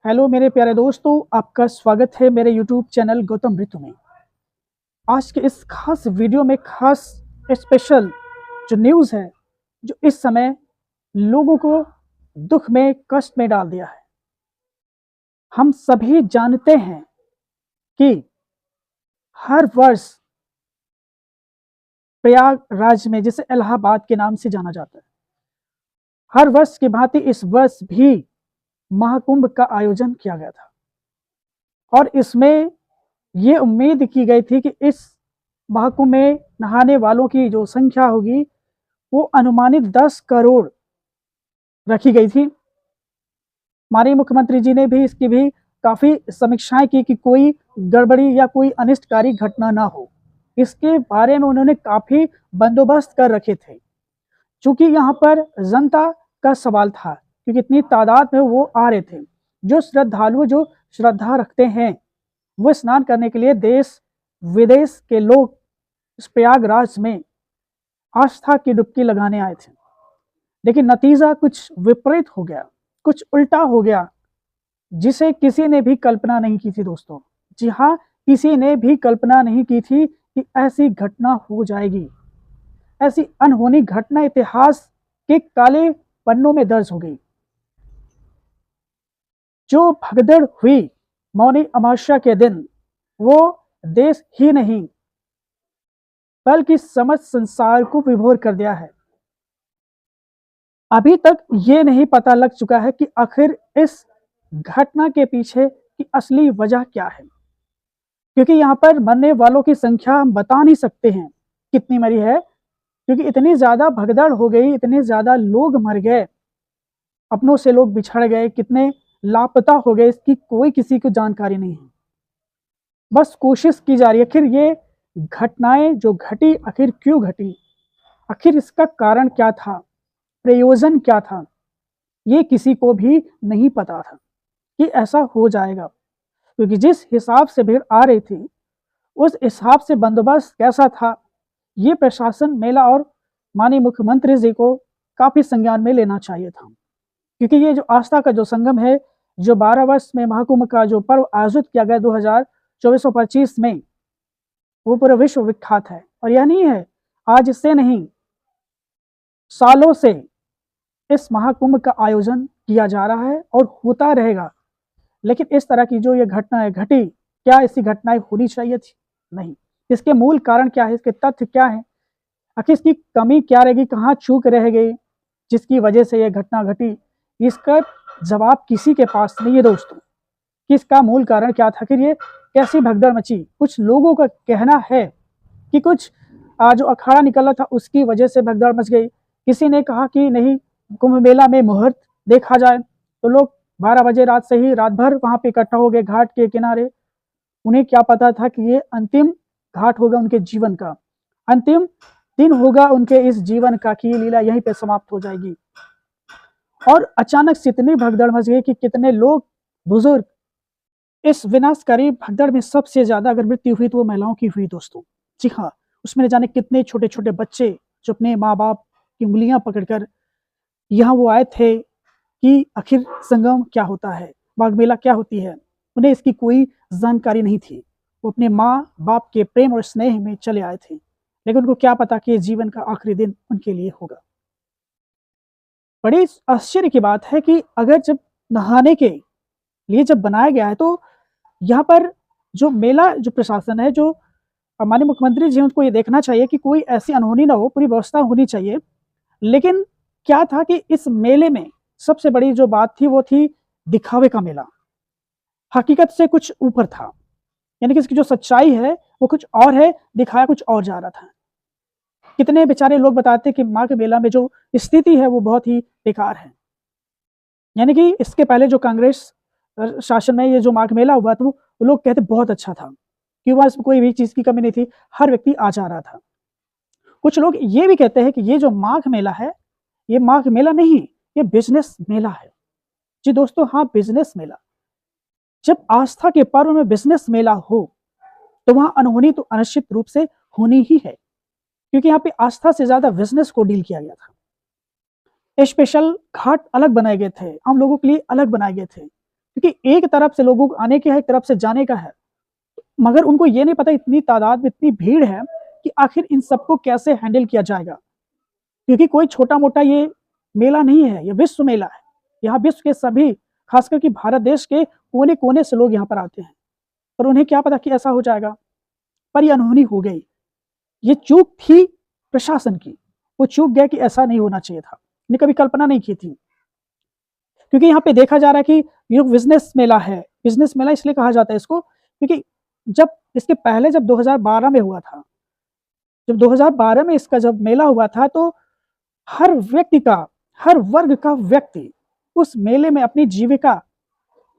Hello मेरे प्यारे दोस्तों, आपका स्वागत है मेरे यूट्यूब चैनल गौतम ऋतु में। आज के इस खास वीडियो में खास स्पेशल जो न्यूज़ है, जो इस समय लोगों को दुख में, कष्ट में डाल दिया है। हम सभी जानते हैं कि हर वर्ष प्रयागराज में, जिसे इलाहाबाद के नाम से जाना जाता है, हर वर्ष की भांति इस वर्ष भी महाकुंभ का आयोजन किया गया था और इसमें ये उम्मीद की गई थी कि इस महाकुंभ में नहाने वालों की जो संख्या होगी वो अनुमानित 10 करोड़ रखी गई थी। माननीय मुख्यमंत्री जी ने भी इसकी भी काफ़ी समीक्षाएं की कि कोई गड़बड़ी या कोई अनिष्टकारी घटना ना हो। इसके बारे में उन्होंने काफ़ी बंदोबस्त कर रखे थे, क्योंकि यहाँ पर जनता का सवाल था, क्योंकि इतनी तादाद में वो आ रहे थे। जो श्रद्धालु जो श्रद्धा रखते हैं वो स्नान करने के लिए देश विदेश के लोग इस प्रयागराज में आस्था की डुबकी लगाने आए थे, लेकिन नतीजा कुछ विपरीत हो गया, कुछ उल्टा हो गया, जिसे किसी ने भी कल्पना नहीं की थी दोस्तों। जी हाँ, किसी ने भी कल्पना नहीं की थी कि ऐसी घटना हो जाएगी। ऐसी अनहोनी घटना इतिहास के काले पन्नों में दर्ज हो गई। जो भगदड़ हुई मौनी अमावस्या के दिन, वो देश ही नहीं बल्कि समस्त संसार को विभोर कर दिया है। अभी तक ये नहीं पता लग चुका है कि आखिर इस घटना के पीछे की असली वजह क्या है, क्योंकि यहाँ पर मरने वालों की संख्या हम बता नहीं सकते हैं कितनी मरी है, क्योंकि इतनी ज्यादा भगदड़ हो गई, इतने ज्यादा लोग मर गए, अपनों से लोग बिछड़ गए, कितने लापता हो गए, इसकी कोई किसी को जानकारी नहीं है। बस कोशिश की जा रही है आखिर ये घटनाएं जो घटी आखिर क्यों घटी, आखिर इसका कारण क्या था, प्रयोजन क्या था, ये किसी को भी नहीं पता था कि ऐसा हो जाएगा। क्योंकि जिस हिसाब से भीड़ आ रही थी उस हिसाब से बंदोबस्त कैसा था, ये प्रशासन, मेला और माननीय मुख्यमंत्री जी को काफी संज्ञान में लेना चाहिए था। क्योंकि ये जो आस्था का जो संगम है, जो 12 वर्ष में महाकुंभ का जो पर्व आयोजित किया गया 2024-25 में, वो पूरे विश्व विख्यात है। और यह नहीं है आज से नहीं, सालों से इस महाकुंभ का आयोजन किया जा रहा है और होता रहेगा। लेकिन इस तरह की जो ये घटनाएं घटी, क्या ऐसी घटनाएं होनी चाहिए थी? नहीं। इसके मूल कारण क्या है, इसके तथ्य क्या है, आखिर इसकी कमी क्या रहेगी, कहाँ चूक रह गई जिसकी वजह से यह घटना घटी, इसका जवाब किसी के पास नहीं है दोस्तों कि इसका मूल कारण क्या था, आखिर ये कैसी भगदड़ मची। कुछ लोगों का कहना है कि कुछ जो अखाड़ा निकला था उसकी वजह से भगदड़ मच गई। किसी ने कहा कि नहीं, कुंभ मेला में मुहूर्त देखा जाए, तो लोग 12 बजे रात से ही रात भर वहां पे इकट्ठा हो गए घाट के किनारे। उन्हें क्या पता था कि ये अंतिम घाट होगा उनके जीवन का, अंतिम दिन होगा उनके इस जीवन का, कि लीला यहीं पे समाप्त हो जाएगी। और अचानक से इतनी भगदड़ मच गई कि कितने लोग, बुजुर्ग, इस विनाशकारी भगदड़ में सबसे ज्यादा अगर मृत्यु हुई तो वो महिलाओं की हुई दोस्तों। जी हाँ, उसमें न जाने कितने छोटे छोटे बच्चे जो अपने माँ बाप की उंगलियां पकड़कर यहाँ वो आए थे कि आखिर संगम क्या होता है, माघ मेला क्या होती है, उन्हें इसकी कोई जानकारी नहीं थी। वो अपने माँ बाप के प्रेम और स्नेह में चले आए थे, लेकिन उनको क्या पता कि जीवन का आखिरी दिन उनके लिए होगा। बड़ी आश्चर्य की बात है कि अगर जब नहाने के लिए जब बनाया गया है, तो यहाँ पर जो मेला जो प्रशासन है, जो माननीय मुख्यमंत्री जी, उनको ये देखना चाहिए कि कोई ऐसी अनहोनी ना हो, पूरी व्यवस्था होनी चाहिए। लेकिन क्या था कि इस मेले में सबसे बड़ी जो बात थी वो थी दिखावे का मेला, हकीकत से कुछ ऊपर था। यानी कि इसकी जो सच्चाई है वो कुछ और है, दिखाया कुछ और जा रहा था। कितने बेचारे लोग बताते कि माँ के मेला में जो स्थिति है वो बहुत ही बेकार है। यानी कि इसके पहले जो कांग्रेस शासन में ये जो माघ मेला हुआ था, वो लोग कहते बहुत अच्छा था, कि वहां कोई भी चीज की कमी नहीं थी, हर व्यक्ति आ जा रहा था। कुछ लोग ये भी कहते हैं कि ये जो माघ मेला है, ये माघ मेला नहीं, ये बिजनेस मेला है। जी दोस्तों, हाँ, बिजनेस मेला। जब आस्था के पर्व में बिजनेस मेला हो तो वहां अनहोनी तो अनिश्चित रूप से होनी ही है, क्योंकि यहाँ पे आस्था से ज्यादा बिजनेस को डील किया गया था। स्पेशल घाट अलग बनाए गए थे, आम लोगों के लिए अलग बनाए गए थे, क्योंकि एक तरफ से लोगों को आने का है, एक तरफ से जाने का है, मगर उनको ये नहीं पता इतनी तादाद में इतनी भीड़ है कि आखिर इन सबको कैसे हैंडल किया जाएगा। क्योंकि कोई छोटा-मोटा ये मेला नहीं है, ये विश्व मेला है। यहाँ विश्व के सभी, खासकर कि भारत देश के कोने-कोने से लोग यहाँ पर आते हैं, पर उन्हें क्या पता कि ऐसा हो जाएगा। पर ये अनहोनी हो गई। ये चूक थी प्रशासन की, वो चूक गया कि ऐसा नहीं होना चाहिए था। उन्हें कभी कल्पना नहीं की थी। क्योंकि यहाँ पे देखा जा रहा है कि ये बिज़नेस मेला है। बिज़नेस मेला इसलिए कहा जाता है इसको क्योंकि जब इसके पहले जब 2012 में हुआ था, जब 2012 में इसका जब मेला हुआ था तो हर व्यक्ति का, हर वर्ग का व्यक्ति उस मेले में अपनी जीविका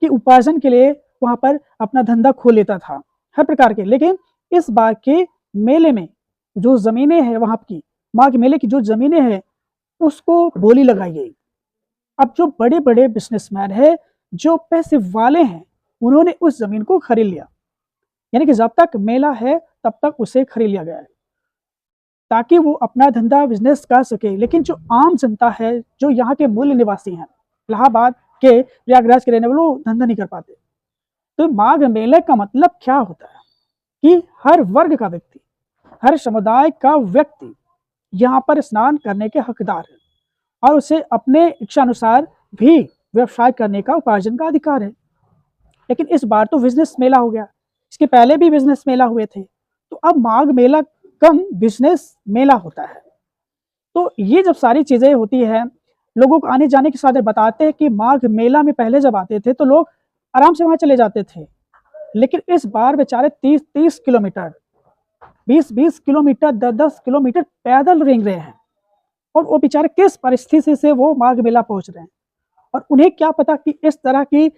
के उपार्जन के लिए वहाँ पर अपना धंधा खोल लेता था, हर प्रकार के। लेकिन इस बार के मेले में जो ज़मीनें हैं वहाँ की, माघ मेले की जो ज़मीनें हैं, उसको बोली लगाई गई। अब जो बड़े-बड़े बिज़नेसमैन हैं, जो पैसे वाले हैं, उन्होंने उस ज़मीन को खरीद लिया। यानी कि जब तक मेला है, तब तक उसे खरीद लिया गया है, ताकि वो अपना धंधा बिज़नेस कर सके। लेकिन जो आम जनता है, जो यहाँ के मूल निवासी हैं, इलाहाबाद के, प्रयागराज के रहने वाले, वो धंधा नहीं कर पाते। तो माघ मेले का मतलब क्या होता है कि हर वर्ग का व्यक्ति, हर समुदाय का व्यक्ति यहाँ पर स्नान करने के हकदार है और उसे अपने इच्छानुसार भी व्यवसाय करने का, उपार्जन का अधिकार है। लेकिन इस बार तो बिज़नेस मेला हो गया, इसके पहले भी बिज़नेस मेला हुए थे, तो अब माघ मेला कम बिज़नेस मेला होता है। तो ये जब सारी चीज़ें होती हैं, लोगों को आने-जाने के साधन बताते हैं कि माघ मेला में पहले जब आते थे, तो लोग आराम से वहाँ चले जाते थे। लेकिन इस बार बेचारे 30-30 किलोमीटर, 20-20 किलोमीटर, 10-10 किलोमीटर पैदल रेंग रहे हैं और वो बेचारे किस परिस्थिति से वो माघ मेला पहुँच रहे हैं। और उन्हें क्या पता कि इस तरह की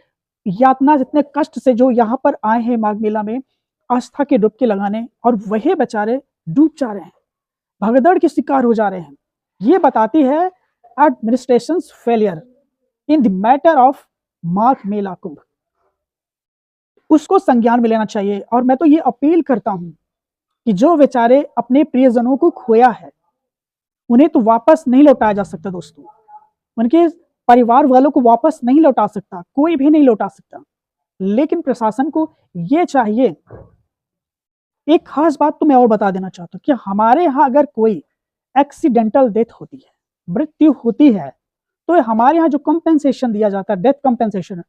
यातना, जितने कष्ट से जो यहाँ पर आए हैं माघ मेला में आस्था की डुबकी लगाने, और वही बेचारे डूब जा रहे हैं, भगदड़ के शिकार हो जा रहे हैं। ये बताती है administration's failure in the matter of Magh Mela Kumbh. उसको संज्ञान में लेना चाहिए। और मैं तो ये अपील करता हूँ कि जो बेचारे अपने प्रियजनों को खोया है, उन्हें तो वापस नहीं लौटाया जा सकता दोस्तों। उनके परिवार वालों को वापस नहीं लौटा सकता, कोई भी नहीं लौटा सकता। लेकिन प्रशासन को ये चाहिए। एक खास बात तो मैं और बता देना चाहता हूँ कि हमारे यहाँ अगर कोई एक्सीडेंटल डेथ होती है, मृत्यु होती है, तो हमारे यहाँ जो कंपेंसेशन दिया जाता है, डेथ कंपेंसेशन,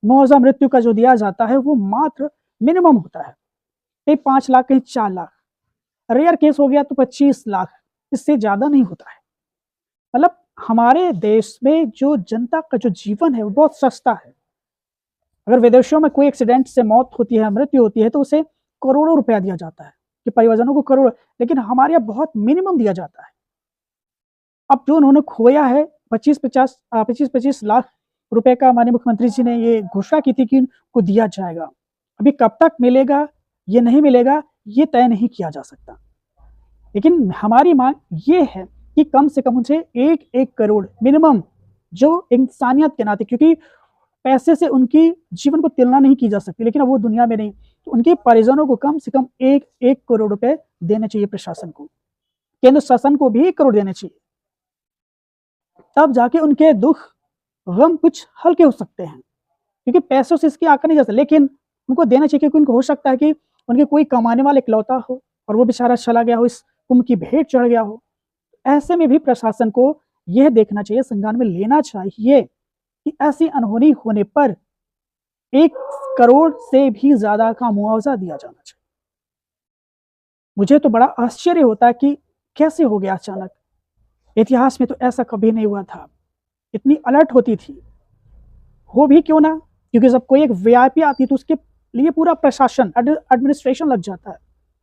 मुआवजा मृत्यु का जो दिया जाता है, वो मात्र मिनिमम होता है, कहीं 5 लाख, कहीं 4 लाख, रेयर केस हो गया तो 25 लाख, इससे ज्यादा नहीं होता है। मतलब हमारे देश में जो जनता का जो जीवन है वो बहुत सस्ता है। अगर विदेशों में कोई एक्सीडेंट से मौत होती है, मृत्यु होती है, तो उसे करोड़ों रुपया दिया जाता है कि परिवारजनों को करोड़, लेकिन हमारे यहाँ बहुत मिनिमम दिया जाता है। अब जो उन्होंने खोया है 25-25 लाख रुपए का, माननीय मुख्यमंत्री जी ने ये घोषणा की थी कि उनको दिया जाएगा। अभी कब तक मिलेगा, ये नहीं मिलेगा, ये तय नहीं किया जा सकता। लेकिन हमारी मांग ये है कि कम से कम उनसे 1-1 करोड़ मिनिमम, जो इंसानियत के नाते, क्योंकि पैसे से उनकी जीवन को तुलना नहीं की जा सकती, लेकिन अब वो दुनिया में नहीं, तो उनके परिजनों को कम से कम 1-1 करोड़ रुपए देने चाहिए प्रशासन को, केंद्र शासन को भी 1 करोड़ देने चाहिए। तब जाके उनके दुख गम कुछ हल्के हो सकते हैं, क्योंकि पैसों से इसकी आंका नहीं जा सकता, लेकिन उनको देना चाहिए। क्योंकि उनको हो सकता है कि उनके कोई कमाने वाला इकलौता हो और वो बेचारा चला गया हो, इस कुंभ की भेंट चढ़ गया हो। ऐसे में भी प्रशासन को यह देखना चाहिए, संज्ञान में लेना चाहिए कि ऐसी अनहोनी होने पर 1 करोड़ से भी ज्यादा का मुआवजा दिया जाना चाहिए। मुझे तो बड़ा आश्चर्य होता है कि कैसे हो गया अचानक, इतिहास में तो ऐसा कभी नहीं हुआ था। इतनी अलर्ट होती थी, हो भी क्यों ना, क्योंकि जब कोई एक वीआईपी आती तो उसके लिए पूरा प्रशासन, एडमिनिस्ट्रेशन लग जाता है,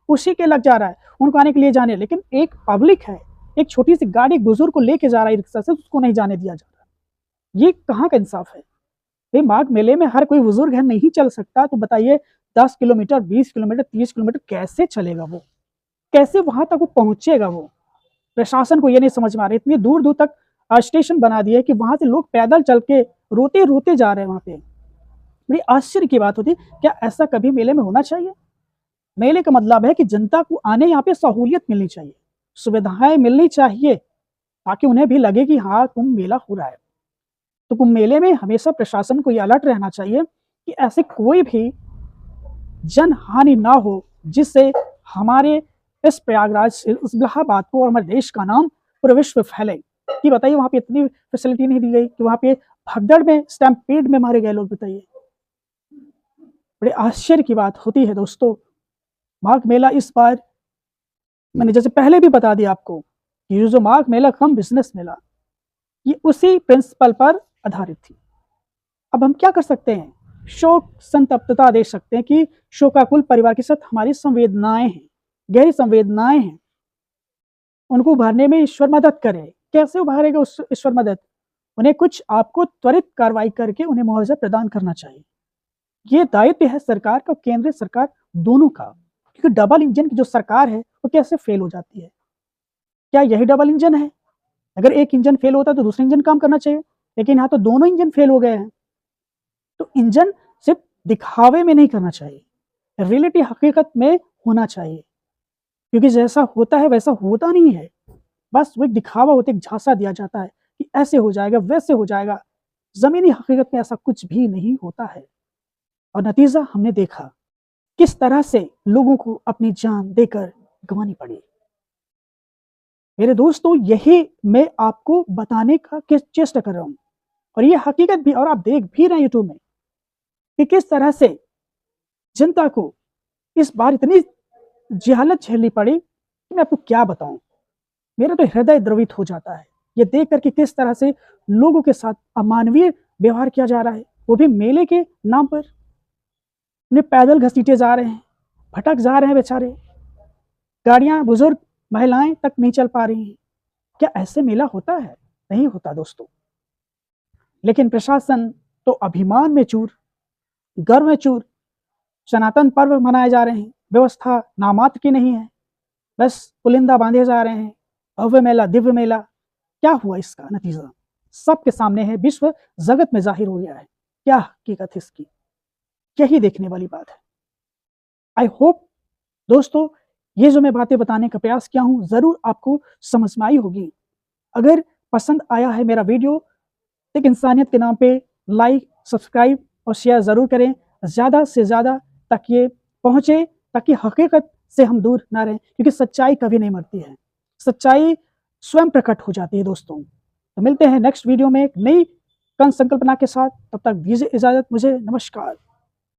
उसी के लग जा रहा है उनको आने के लिए जाने। लेकिन एक पब्लिक है, एक छोटी सी गाड़ी एक बुजुर्ग को लेके जा रहा है रिक्शा से, उसको नहीं जाने दिया जा रहा। ये कहाँ का इंसाफ है भाई? माघ मेले में हर कोई बुजुर्ग है, नहीं चल सकता, तो बताइए 10 किलोमीटर, 20 किलोमीटर, 30 किलोमीटर कैसे चलेगा वो, कैसे वहां तक वो पहुंचेगा वो? प्रशासन को ये नहीं समझ में आ रहा है। इतनी दूर दूर तक स्टेशन बना दिए कि वहां से लोग पैदल चल के रोते रोते जा रहे हैं वहां पे। बड़ी आश्चर्य की बात होती, क्या ऐसा कभी मेले में होना चाहिए? मेले का मतलब है कि जनता को आने यहाँ पे सहूलियत मिलनी चाहिए, सुविधाएं मिलनी चाहिए, ताकि उन्हें भी लगे कि हाँ कुंभ मेला हो रहा है। तो कुंभ मेले में हमेशा प्रशासन को ये अलर्ट रहना चाहिए कि ऐसी कोई भी जन हानि ना हो जिससे हमारे इस प्रयागराज से उस इलाहाबाद को और हमारे देश का नाम पूरे विश्व में फैले। कि बताइए वहाँ पे इतनी फैसिलिटी नहीं दी गई कि वहाँ पे भगदड़ में स्टैम्पेड में मारे गए लोग। बताइए, बड़े आश्चर्य की बात होती है दोस्तों। माघ मेला इस बार मैंने जैसे पहले भी बता दिया आपको कि जो माघ मेला कम बिजनेस मेला, ये उसी प्रिंसिपल पर आधारित थी। अब हम क्या कर सकते हैं? शोक संतप्तता दे सकते हैं कि शोकाकुल परिवार के साथ हमारी संवेदनाएं हैं, गहरी संवेदनाएं हैं। उनको उभारने में ईश्वर मदद करे। कैसे उभारेगा उस ईश्वर मदद? उन्हें कुछ आपको त्वरित कार्रवाई करके उन्हें मुआवजा प्रदान करना चाहिए। ये दायित्व है सरकार का, केंद्र सरकार दोनों का। क्योंकि डबल इंजन की जो सरकार है वो कैसे फेल हो जाती है? क्या यही डबल इंजन है? अगर एक इंजन फेल होता तो दूसरा इंजन काम करना चाहिए, लेकिन यहाँ तो दोनों इंजन फेल हो गए हैं। तो इंजन सिर्फ दिखावे में नहीं करना चाहिए, रियलिटी हकीकत में होना चाहिए। क्योंकि जैसा होता है वैसा होता नहीं है, बस वो एक दिखावा होता है, एक झांसा दिया जाता है कि ऐसे हो जाएगा, वैसे हो जाएगा। जमीनी हकीकत में ऐसा कुछ भी नहीं होता है। और नतीजा हमने देखा किस तरह से लोगों को अपनी जान देकर गंवानी पड़ी। मेरे दोस्तों, यही मैं आपको बताने का चेष्टा कर रहा हूं, और ये हकीकत भी, और आप देख भी रहे हैं यूट्यूब में कि किस तरह से जनता को इस बार इतनी जहालत झेलनी पड़ी कि मैं आपको क्या बताऊं। मेरा तो हृदय द्रवित हो जाता है ये देख कर कि किस तरह से लोगों के साथ अमानवीय व्यवहार किया जा रहा है, वो भी मेले के नाम पर। उन्हें पैदल घसीटे जा रहे हैं, भटक जा रहे हैं बेचारे। गाड़ियां, बुजुर्ग, महिलाएं तक नहीं चल पा रही हैं। क्या ऐसे मेला होता है? नहीं होता दोस्तों। लेकिन प्रशासन तो अभिमान में चूर, गर्व में चूर। सनातन पर्व मनाए जा रहे हैं, व्यवस्था नामात्र की नहीं है, बस पुलिंदा बांधे जा रहे हैं। भव्य मेला, दिव्य मेला, क्या हुआ? इसका नतीजा सबके सामने है, विश्व जगत में जाहिर हो गया है। क्या हकीकत है इसकी? यही देखने वाली बात है। आई होप दोस्तों, ये जो मैं बातें बताने का प्रयास किया हूं जरूर आपको समझ में आई होगी। अगर पसंद आया है मेरा वीडियो, एक इंसानियत के नाम पे लाइक, सब्सक्राइब और शेयर जरूर करें, ज़्यादा से ज़्यादा तक ये पहुँचे, ताकि हकीकत से हम दूर ना रहें। क्योंकि सच्चाई कभी नहीं मरती है, सच्चाई स्वयं प्रकट हो जाती है दोस्तों। तो मिलते हैं नेक्स्ट वीडियो में एक नई संकल्पना के साथ। तब तक दीजिए इजाज़त मुझे। नमस्कार।